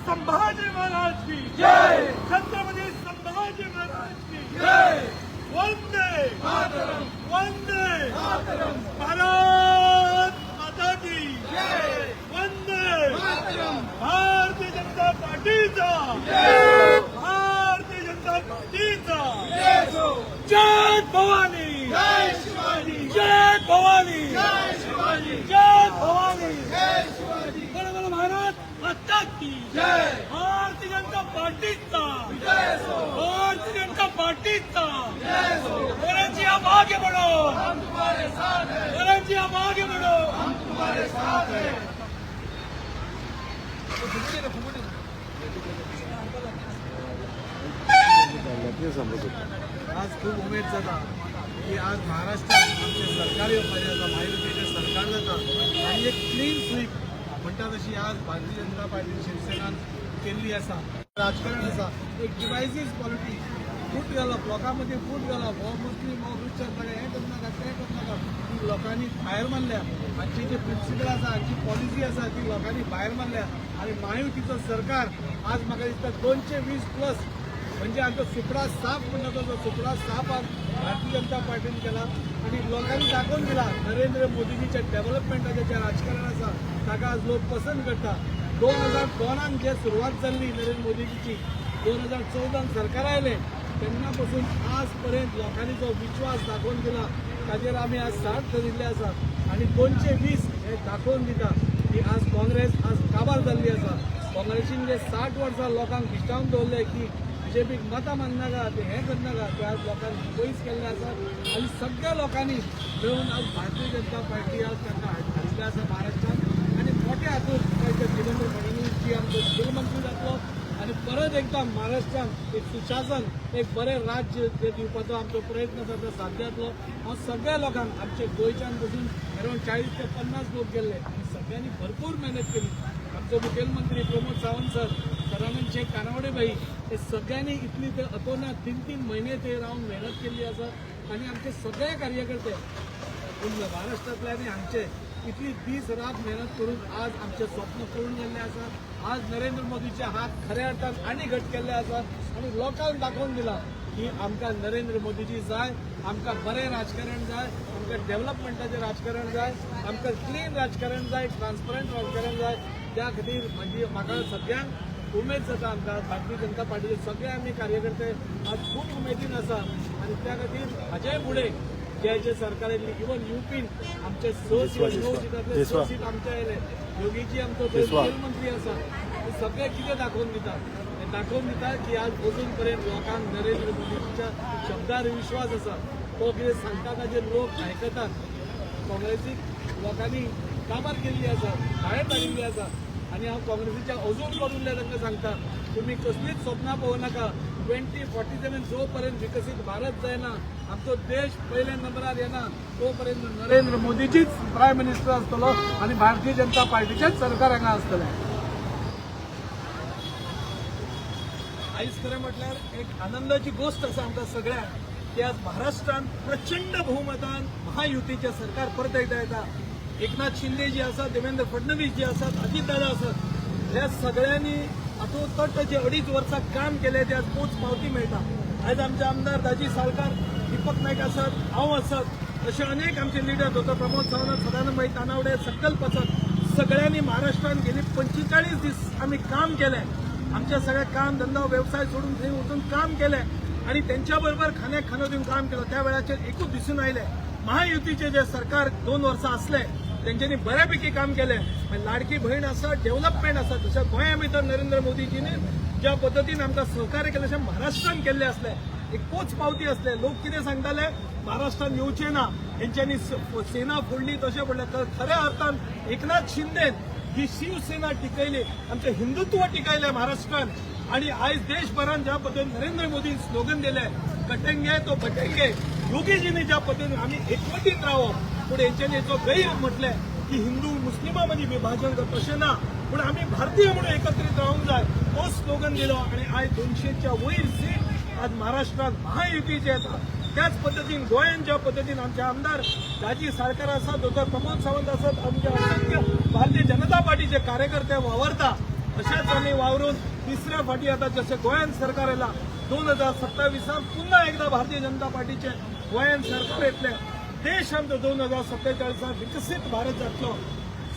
संभाजी महाराज की जय, छत्रपती संभाजी महाराज की जय, वंदे मातरम, वंदे मातरम, भारत माता की जय, वंदे मातरम, भारतीय जनता पार्टीचा जय, भारतीय जनता पार्टीचा जय भवानी, जय शिवाजी, जय भवानी, जय शिवाजी, जय भवानी, जय शिवाजी, बरोबर भारत माता की जय, भारतीय जनता पार्टीचा जय, भारतीय जनता पार्टीचा जय, जी आप आगे बढ़ो, हम तुम्हारे साथ हैं, जी आप आगे बढ़ो, हम तुम्हारे साथ हैं। आज खूप उमेद जाता की आज महाराष्ट्रात आमचे सरकार येवपाचें आसा, महायुतीचें सरकार जाता आनी एक क्लीन स्वीप म्हणटा तशी आज भारतीय जनता पार्टी शिवसेनान केल्ली आसा. राजकारण आसा, एक डिवायसीस पॉलिटिक्स फूट घालप, लोकां मदीं फूट घालप, हो मुस्लीम हो क्रिश्चन ताका हें करनाका तें करनाका, ती लोकांनी भायर मारल्या. हांची जे प्रिंसिपल आसा, हांची पॉलिसी आसा ती लोकांनी भायर मारल्या आनी महायुतीचो सरकार आज म्हाका दिसता 220+ म्हणजे आमचा सुपडा साफ म्हणटा तो सुपडा साफ आज भारतीय जनता पार्टीन केला आणि लोकांनी दाखवून दिला नरेंद्र मोदीजीच्या डेव्हलपमेंटाचें जें राजकारण आसा ताका आज लोक पसंत करता. 2002 जे सुरवात जाल्ली नरेंद्र मोदीजीची, 2014 सरकार आयलें तेन्ना पासून आज पर्यंत लोकांनी जो विश्वास दाखोवन दिला ताजेर आमी आज साथ धरिल्ले आसा आनी 220 हे दाखोवन दिता की आज काँग्रेस आज काबार जाल्ली आसा. काँग्रेसीन जे 60 वर्सां लोकांक भिष्टावन दवरले की बीजेपीक मतां माननाका, ते हें करनाका, ते आज लोकांनी पयस केल्ले आसा आनी सगळ्या लोकांनी मेळून आज भारतीय जनता पार्टी आज तांकां हाडले आसा महाराष्ट्रात आनी मोठ्या हातून देवेंद्र फडणवीस जी आमचो मुखेलमंत्री जातलो आनी परत एकदा महाराष्ट्रात एक सुशासन, एक बरें राज्य जे दिवपाचो आमचो प्रयत्न आसा तो साध्य जातलो. हांव सगळ्या लोकांक आमचे गोंयच्यान पसून अरावंड 40 ते 50 लोक गेल्ले आनी सगळ्यांनी भरपूर मेहनत केली. आमचो मुखेलमंत्री प्रमोद सावंत सर, सदानंद शेख कानावडे भाई, हे सगळ्यांनी इतली ते अतोनात 3-3 महिने ते रावन मेहनत केल्ली आसा आनी आमचे सगळे कार्यकर्ते महाराष्ट्रांतले आनी हांगचे इतली दीस रात मेहनत करून आज आमचे स्वप्न पूर्ण केल्ले आसा. आज नरेंद्र मोदीचे हात खऱ्या अर्थान आनी घट केल्ले आसा आनी लोकांक दाखोवन दिला की आमकां नरेंद्र मोदीजी जाय, आमकां बरें राजकारण जाय, आमकां डेव्हलपमेंटाचें राजकारण जाय, आमकां क्लीन राजकारण जाय, ट्रान्सपरंट राजकारण जाय. त्या खातीर म्हणजे म्हाका सगळ्यांक उमेद जाता आमकां भारतीय जनता पार्टीचे सगळे आमी कार्यकर्ते आज खूब उमेदीन आसा आनी त्या खातीर हाजे फुडें जे सरकार येयल्ली इवन युपीन आमचे 6 सिटांतले 6 सीट आमचे आयले. योगीजी आमचो मुखेलमंत्री आसा, हे सगळे कितें दाखोवन दिता, हे दाखोवन दिता की आज अजून पर्यंत लोकांक नरेंद्र मोदीच्या शब्दार विश्वास आसा. तो कितें सांगता ताजेर लोक आयकतात. काँग्रेसीक लोकांनी काबार केल्ली आसा, भायर धाडिल्ली आसा आनी हांव काँग्रेसीच्या अजून करूनले तांकां सांगता तुमी कसलीच स्वप्नां पळोवनाका. 2047 जो पर्यंत विकसीत भारत जायना, आमचो देश पयल्या नंबरार येना, तो पर्यंत नरेंद्र मोदीजीच प्रायम मिनिस्टर आसतलो आनी भारतीय जनता पार्टीचेच सरकार हांगा आसतलें. आयज खरें म्हटल्यार एक आनंदाची गोष्ट आसा आमकां सगळ्यांक की आज महाराष्ट्रात प्रचंड बहुमतान महायुतीचे सरकार परत एकदा येता. एकनाथ शिंदे जी आसा, देवेंद्र फडणवीस जी आसात, अजितदादा आसात, ह्या सगळ्यांनी हातूंत जे 2.5 वर्सां काम केले ते आज पोच पावती मेळटा. आयज आमचे आमदार दाजी साळकार, दीपक नायक आसात, हांव आसात, असे अनेक आमचे लिडर दोतोर प्रमोद सावंत, सदानंद भाई तानावडे, संकल्प आसात. सगळ्यांनी महाराष्ट्रात गेली 45 दीस आम्ही काम केले. आमचे सगळे काम धंदा व्यवसाय सोडून थंय वचून काम केले आणि त्यांच्या बरोबर खाण्याक खाणो दिवन काम केलं. त्या वेळाचेर एकूच दिसून आयले महायुतीचे जे सरकार 2 वर्सां असले त्यांच्यानी बऱ्यापैकी काम केले. लाडकी बहीण आसा, डेव्हलपमेंट आसा, तशें गोंया भितर नरेंद्र मोदीजीने ज्या पद्दतीन आमकां सहकार्य केलें तशें महाराष्ट्रान केल्लें असलें. एक पोच पावती असले. लोक कितें सांगताले महाराष्ट्रान येवचें ना, हेंच्यांनी सेना फोडली तशें पडलें. तर खऱ्या अर्थान एकनाथ शिंदेन जी शिवसेना टिकयली, आमचें हिंदुत्व टिकयलें महाराष्ट्रान आणि आयज देशभरात ज्या पद्धतीन नरेंद्र मोदीन स्लोगन दिले कटेंगे तो बटेंगे, योगीजींनी ज्या पद्धतीन आम्ही एकवटीन रावप, पूण हेंच्यांनी जो गैर म्हटलें की हिंदू मुस्लिमां मदीं विभाजन करता तशें ना, पूण आमी भारतीय म्हणून एकत्रीत रावूंक जाय, तो स्लोगन दिलो आणि आयज 200च्या वयर सीट आज महाराष्ट्रात महायुतीचे येता. त्याच पद्धतीन गोंयान ज्या पद्धतीन आमचे आमदार दाजी साळकार आसात, दोतोर प्रमोद सावंत आसात, आमचे असंख्य भारतीय जनता पार्टीचे कार्यकर्ते वावरता तशेंच आमी वावरून तिसऱ्या फाटी आता जशें गोंयांत सरकार येयला 2027 पुन्हा एकदा भारतीय जनता पार्टीचे गोंयांत सरकार येतलें. देश आमचो 2047 विकसीत भारत जातलो.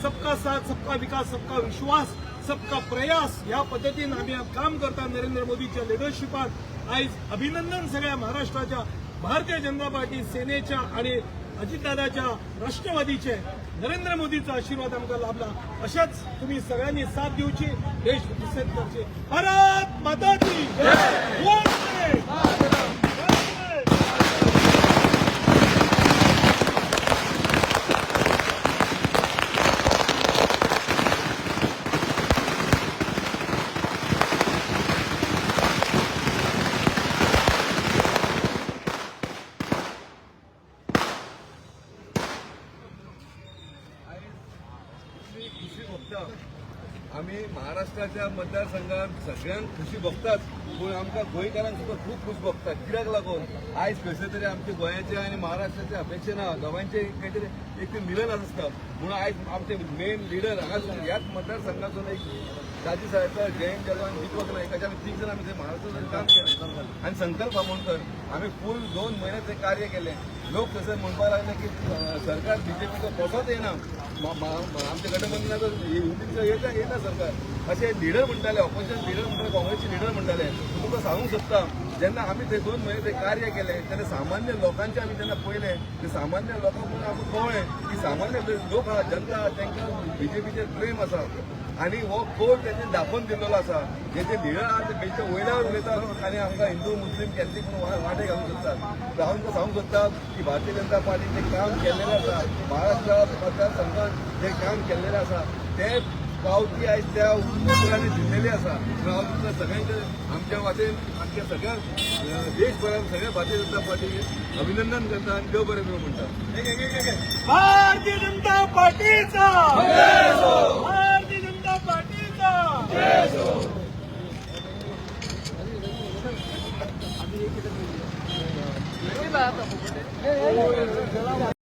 सबका साथ, सबका विकास, सबका विश्वास, सबका प्रयास ह्या पद्दतीन आमी काम करता नरेंद्र मोदीच्या लिडरशिपात. आयज अभिनंदन सगळ्या महाराष्ट्राच्या भारतीय जनता पार्टी सेनेच्या आणि अजितदादाच्या राष्ट्रवादीचे. नरेंद्र मोदीचा आशीर्वाद आमकां लाभला. अशेंच तुम्ही सगळ्यांनी साथ दिवची, देश विकसीत करचे. भारत माता की जय. वंदे मातरम. खुशी भोगता. आम्ही महाराष्ट्राच्या मतदारसंघात सगळ्यांक खुशी भोगतात, पूण आमकां गोंयकारांक सुद्दां खूब खुश भोगता. कित्याक लागून आयज खंयसर तरी आमचे गोंयाचे आनी महाराष्ट्राचे अपेक्षे ना, दोगांचे खंय तरी एक मिलन आसता. म्हणून आयज आमचे मेन लिडर हांगासून ह्याच मतदारसंघासून एक राजी साहेब जयंत जाधव आनी दीपक नायक अशे आमी 3 जाण आमी थंय महाराष्ट्रात काम केलें. आनी संकल्प आमोणकर आमी फूल 2 म्हयने थंय कार्य केलें. लोक थंयसर म्हणपाक लागले की सरकार बीजेपीचो कसोच येना, आमच्या गठबंधनाचो युतीचो येता सरकार असे लिडर म्हणटाले, ऑपोजिशन लिडर म्हणटाले, काँग्रेसचे लिडर म्हणटाले. तुमकां सांगूंक सोदता, जेन्ना आमी थंय 2 म्हयने थंय कार्य केलें तेन्ना सामान्य लोकांचे आमी जेन्ना पळयलें, ते सामान्य लोकांक आमकां कळ्ळें की सामान्य लोक आहा जनता तांकां बीजेपीचेर प्रेम आसा आणि हो कोल तेणे दाखोवन दिल्लो आसा. जे लिडर आहा ते बेश्टे वयल्यावर उलयतात आनी आमकां हिंदू मुस्लीम कॅथलीक म्हणून वाटे घालूंक सोदतात. हांव तुमकां सांगूंक सोदता की भारतीय जनता पार्टीन जें काम केल्लेलें आसा, महाराष्ट्रात मतदारसंघात जें काम केल्लेलें आसा ते पावती आयज त्या उमेदवारांनी दिल्लेली आसा. हांव तुमकां सगळ्यांचे आमच्या वाटेन आमच्या सगळ्या देशभरात सगळ्या भारतीय जनता पार्टीक अभिनंदन करता आनी देव बरें करूं म्हणटा. भारतीय जनता पार्टीचा भारतीय जनता पार्टीचा